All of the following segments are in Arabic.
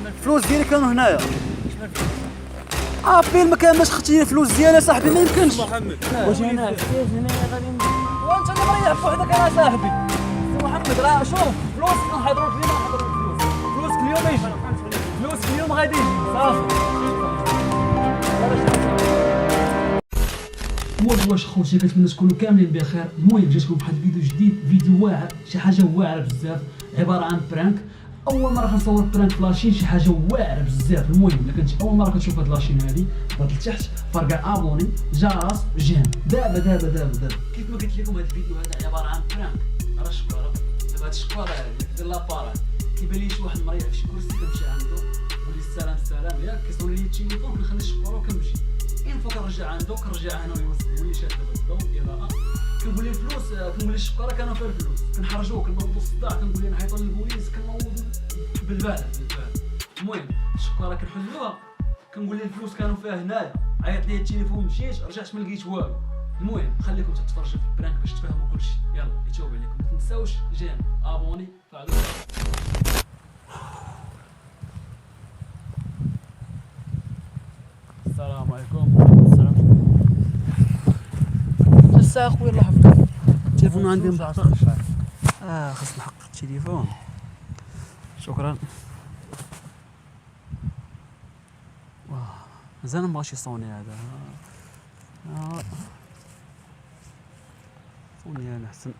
الفلوس ديالي كانوا هنايا. فين ما كان باش خدتي الفلوس ديالي صاحبي ما يمكنش. محمد واش هنا غادي وانت اللي مريح بوحدك انا صاحبي سي محمد. راه شوف فلوس نحضروا لك اليوم نحضروا لك الفلوس. فلوسك اليوم يجي، فلوسك اليوم غادي يجي صافي. واش خوتي كنتمنى تكونوا كاملين بخير. المهم جاتكم بواحد الفيديو جديد، فيديو واعر، شي حاجه واعره بزاف، عباره عن برانك. اول مره كنصور برانك في لاشين، شي حاجه واعره بزاف. المهم الا كنتي اول مره كتشوف هاد لاشين هادي ضغط لتحت فرقع ابوني جرس جيم دابا دابا دابا دابا. كيف ما قلت لكم هاد الفيديو هذا عباره عن برانك. راه الشكاره دابا هاد الشكاره هادي ديال لابارات كيبان لي شي واحد مريح في شي كرسي كنمشي عنده نقول لي السلام السلام ياك كيصون لي التليفون كنخلي الشكاره وكنمشي. فوا كنرجع عنده كنرجع انا ونولي شاد الضوء ديالها كنقول لي الفلوس كنقول لي الشكاره كانوا فيها الفلوس كنحرجوه كنوضوا الصداع كنقول لي نعيطوا للبوليس كنوضوا بالبال. المهم الشكاره كنحلوها كنقول لي الفلوس كانوا فيها هنايا عيط لي التليفون مشيت رجعت ما لقيت والو. المهم خليكم تتفرجوا في البرانك باش تفهموا كلشي. يلا يتوب عليكم ما تنساوش جيم ابوني فعلوا. السلام عليكم. السلام. الساعة خويا الله يحفظك. التليفون عندي محقق. خاص نحقق التليفون. شكرا. واه مازال مبغاش يصوني هذا. صوني انا احسن.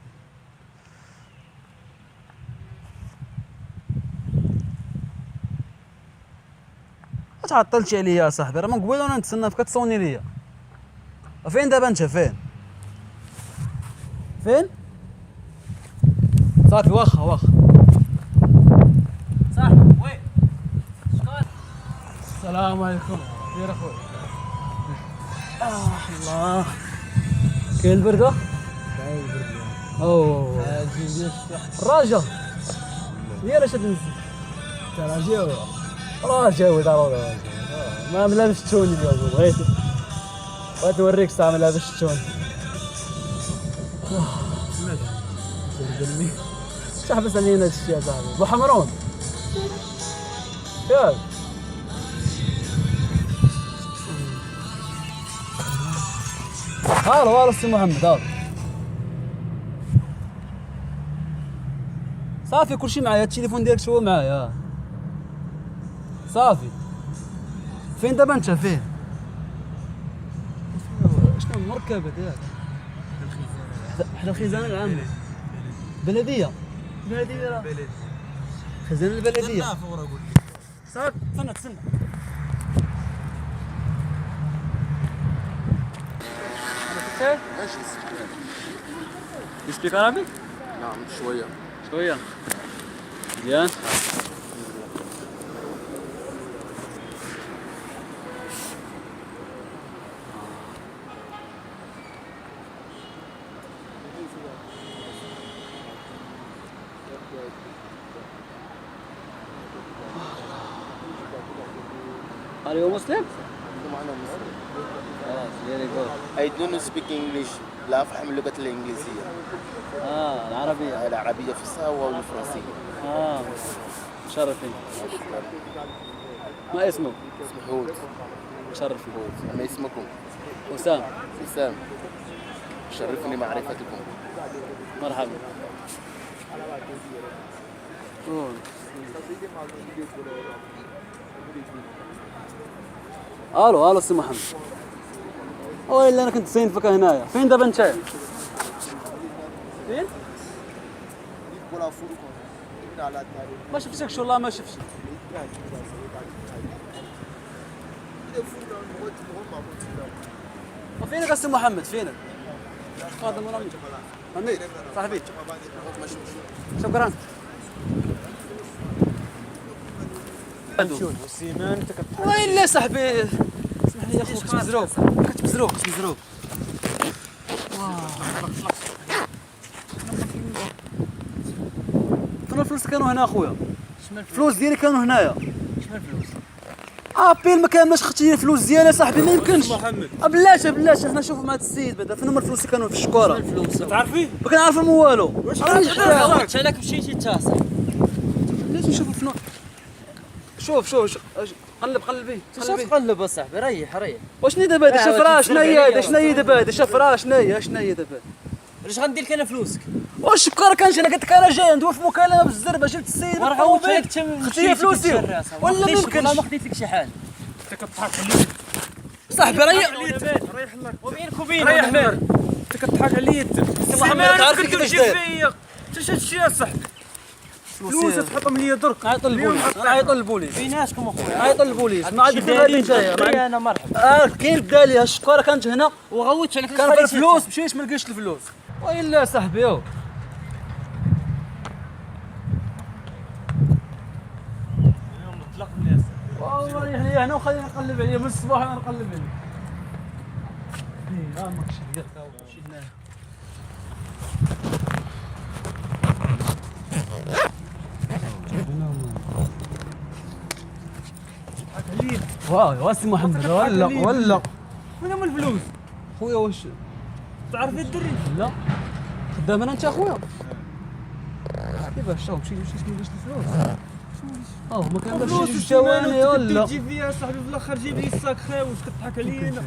تعطلتي عليا يا صاحبي، راه من قبيل وانا نتسنى فيك تصوني ليا. فين دابا انت فين؟ صافي واخا صاحبي وين؟ شكون؟ السلام عليكم. خير اخويا. الله كاين البرده؟ كاين البرد. اوه الراجل ديال اش تنزل؟ راجل ضروري ما ملابس التوني اليوم بغيت نوريك الساعه ملابس التوني. تحبس علينا هاد الشيء يا صاحبي. بو حمرون ياك هالو السي محمد. هالو صافي كلشي معايا. التليفون ديالك هو معايا صافي. فين دابا انت فين؟ شنو المركبة ديالك؟ حدا الخزانة العامة. بلدية راه خزانة البلدية. صافي تسنى ماشي يسبيك عربي؟ نعم شويه. مزيان. Are you Muslim? خلاص very good. I don't speak English. لا أفهم اللغة الإنجليزية. العربية. العربية فصحى والفرنسية. مشرفين. ما اسمك؟ اسمي هود. مشرفين. ما اسمكم؟ وسام. وسام. شرفني معرفتكم. مرحبا. الو سي محمد. اللي انا كنت زين فيك هنايا. فين دابا انت؟ فين؟ ما شفتكش والله ما شفتش. وفينك السي محمد فينك؟ تفضل مرامي. امين صاحبي. شكرا. وين لا صاحبي اسمح لي يا اخوك كنت مزروق. فين الفلوس كانوا هنا اخويا؟ الفلوس ديالي كانوا هنايا. شنو الفلوس؟ فين ما كان باش خدتي الفلوس ديالي صاحبي ما يمكنش. محمد بلاش حنا نشوفوا مع هاد السيد بعدا فين هما الفلوس اللي كانوا في الشكوره. تعرفي؟ ما كنعرفهم والو. واش علاش مشيتي انت؟ لازم نشوفوا شوف قلبي شوف تقلب اصاحبي ريح واشني دابا هذا شفرا شنو هي هذا شنو هي دابا هذا شفرا شنو هي دابا واش غندير لك انا فلوسك واش بقى كانش انا قلت لك انا جاي ندوي في مكالمه بالزربه جبت السيد وراه عاودت لك خدي فلوسي ولا ما يمكنش ما خديت لك شي حاجه انت كتضحك عليا صاحبي ريح ريح الله وبينك وبينه ريح الله انت كتضحك عليا انت محمد عارف كيفاش داير فيا انت شاد الشيء يا صاحبي فلوس تحطهم ليا درك عيط للبوليس عيط للبوليس بيناتكم اخويا عيط للبوليس ما عاد غادي نتايا انا مرحبا كاين الدالي الشكاره كانت هنا وغوتش عليك كان فيها الفلوس مشيت ما لقيتش الفلوس ويلا صاحبي والله يعني هنا وخلينا نقلب عليه من الصباح انا نقلب عليه ماكش ديال مشينا واه سي محمد ولا وين هما الفلوس خويا واش تعرف الدري لا خدام انا انت اخويا كيفاش مشيت ما لقيتش الفلوس ما كان فلوس شي ثواني ولا تجي فيها صاحبي في الاخر جيب لي الساك خاوش كتضحك عليا انا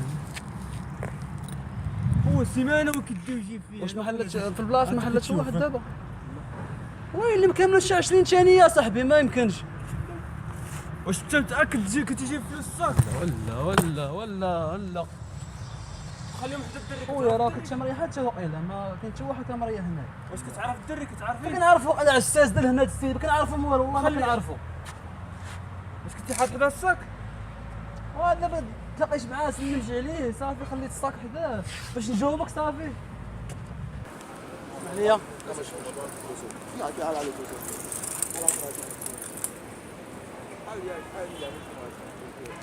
هو سيمانه وكدي ويجيب فيها واش ما حلتش في البلاصه ما حلتش واحد دابا ويلي ما كاملش 20 ثانيه يا صاحبي ما يمكنش واش انت متاكد كتجيب فلوس الساك ولا خليهم حتى الدري خويا راه كنت مريح حتى وقيله ما كاين حتى واحد كان مريح هنا واش كتعرف الدري كتعرفيه كنعرفوا على الساس ديال هنا السيد ما كنعرفوا والله ما كنعرفوا واش كنتي حاط حدا الساك ودابا تلاقيت معاه سلمت عليه صافي خليت الصاك حداه باش نجاوبك صافي عليا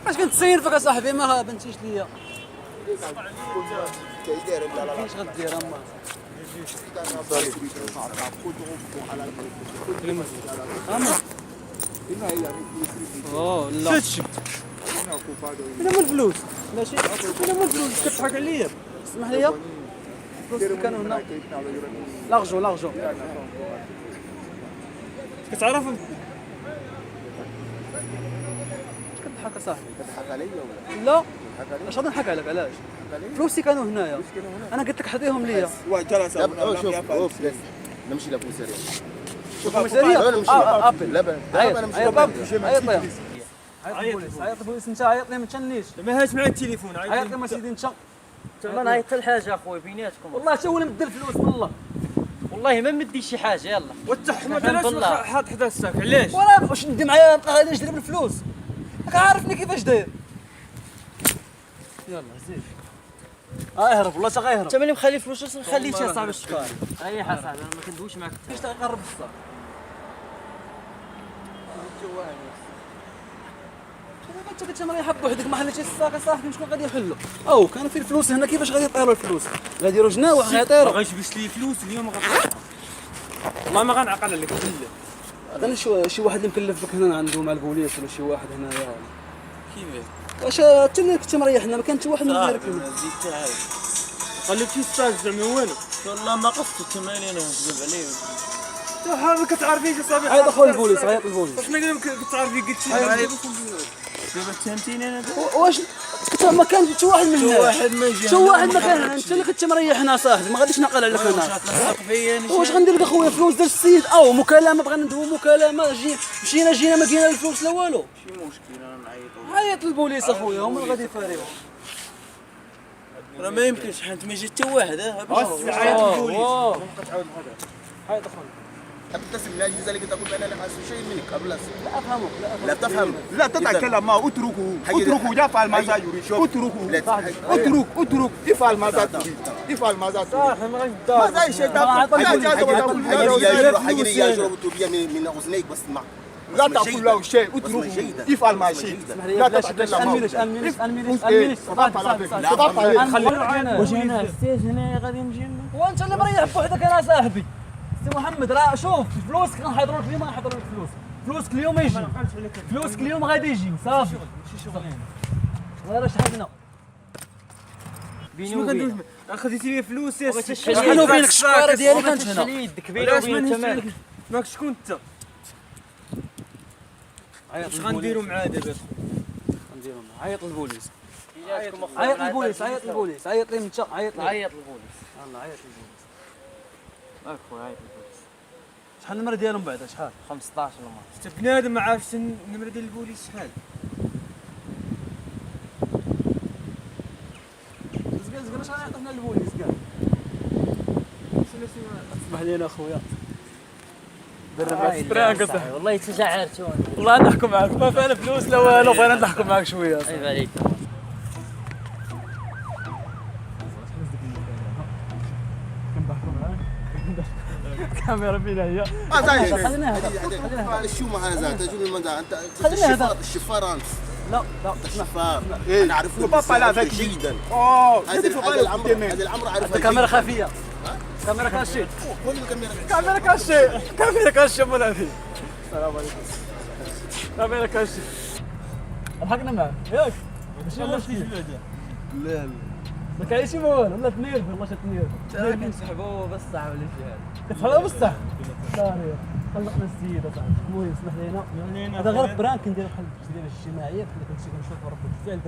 اش كنتسير فيك اصاحبي ما بنتيش ليا كيفاش غدير اما لا شد وين هما الفلوس ماشي وين هما الفلوس كتضحك عليا اسمح لي الفلوس اللي كانوا هنا لارجو كتعرفهم كنضحك اصاحبي كتضحك عليا ولا لا اش غادي نضحك عليك علاش فلوسي كانوا هنايا انا قلت لك حطيهم ليا شوف نمشي لكوسيريا شوف المشاريع نمشي ابل لا عيط انا مش عيط عيط البوليس انت عيط لي ما تشنيش ما هاش معايا التليفون عيط لي ما سيدي انت ما نعيط حتى لحاجه اخويا بيناتكم والله حتى هو اللي مدي الفلوس والله والله ما مدي شي حاجه يلا والتحمد علاش حاط حدا الساك علاش وانا واش ندي معايا نبقى غادي نجري بالفلوس راك عارفني كيفاش داير يلا زيد اهرب والله تا غيهرب انت ملي مخلي فلوس خليتها صاحبي الشكار ريح اصاحبي انا ما كندويش معاك كيفاش تقرب الصاك انت كنت مريح بوحدك ما حليتيش الساق صاحبي شكون غادي يحلو كانوا في الفلوس هنا كيفاش غادي يطيروا الفلوس غادي يديروا جناوح غيطيروا ما غيجبش لي فلوس اليوم والله ما غنعقل عليك بالله انا شي واحد اللي مكلف بك هنا عنده مع البوليس ولا شي واحد هنايا كيفاش واش انت اللي كنت مريحنا ما كان حتى واحد من غيرك هنا خليتي الساك زعما والو والله ما قصدت الثمانية انا نكذب عليه انت حاول كتعرفيش اصاحبي عيط اخويا البوليس عيط البوليس واش ما كتعرفي قلت لي دابا فهمتيني انا واش كنت ما كان حتى واحد من هنا واحد ما جا حتى واحد ما كان هنا انت اللي كنت مريحنا صاحبي ما غاديش نعقل عليك انا واش غندير لك اخويا فلوس ديال السيد مكالمه بغينا ندوي مكالمه جينا ما كاين الفلوس لا والو شي مشكل انا نعيط عيط للبوليس اخويا هما اللي غادي يفاريو راه ما يمكنش حيت ما جا حتى واحد عيط البوليس عيط اخويا تبتسم لا يجوز لك تقول انا لا اسوي شيء منك قبل لا افهمك لا تفهم لا تتكلم معه اتركه يفعل ماذا يريد اترك افعل ماذا تريد افعل ماذا تريد ماذا الشيطان حاجه يشرب التوبيه من اذنيك بس اسمع لا تقول له شيء اتركه افعل ما شئت لا تتكلم معه واش هنا السيج هنا غادي نجي لنا وانت اللي مريح بوحدك انا صاحبي سي محمد راه شوف فلوسك غنحضروا لك اليوم غنحضروا لك فلوسك اليوم يجي فلوسك اليوم غادي يجي صافي ماشي شغلنا غير شحال هنا بيني وبينك خديتي لي فلوس يا سي شحال وبينك الشكاره ديالي كانت هنا يدك بيني وبين انت مالك ماك شكون انت واش غنديروا معاه دابا؟ غنديروا معاه عيط للبوليس عيط عيط للبوليس عيط للبوليس عيط ليه انت عيط ليه عيط للبوليس يلاه عيط للبوليس ماك خويا عيط للبوليس. شحال النمره ديالهم بعدا شحال 15 المرة. انت بنادم ما عارفش النمره ديال البوليس شحال. زقنا شحال عيطنا للبوليس كاع اسمح لينا اخويا درنا براك والله تجعرتوني. والله نضحكوا معاك ما فينا فلوس لا والو بغينا نضحكوا معاك شويه عيب عليك. كنضحكوا معاك الكاميرا فين هي خلينا هذا شو ما هذا شو المنزع انت الشفار انت لا لا الشفار انا اعرفه بابا لا ذاك جدا هذا هذا العمر عارفه كاميرا خفيه كاميرا كاشي كل الكاميرا كاميرا كاشي كاميرا كاشي مولاي السلام عليكم كاميرا كاشي ضحكنا معاك ياك ماشي مشكل لا لا ما كاينش شي والو ولا تنيرف والله تنيرف كنسحبوا بس صاحب اللي فيها. كتحلوا بصح لا ريح طلقنا السيده صاحبي المهم اسمح لينا هذا غير برانك نديرو بحال ديال الاجتماعيات اللي كنمشي كنشوفوا رد الفعل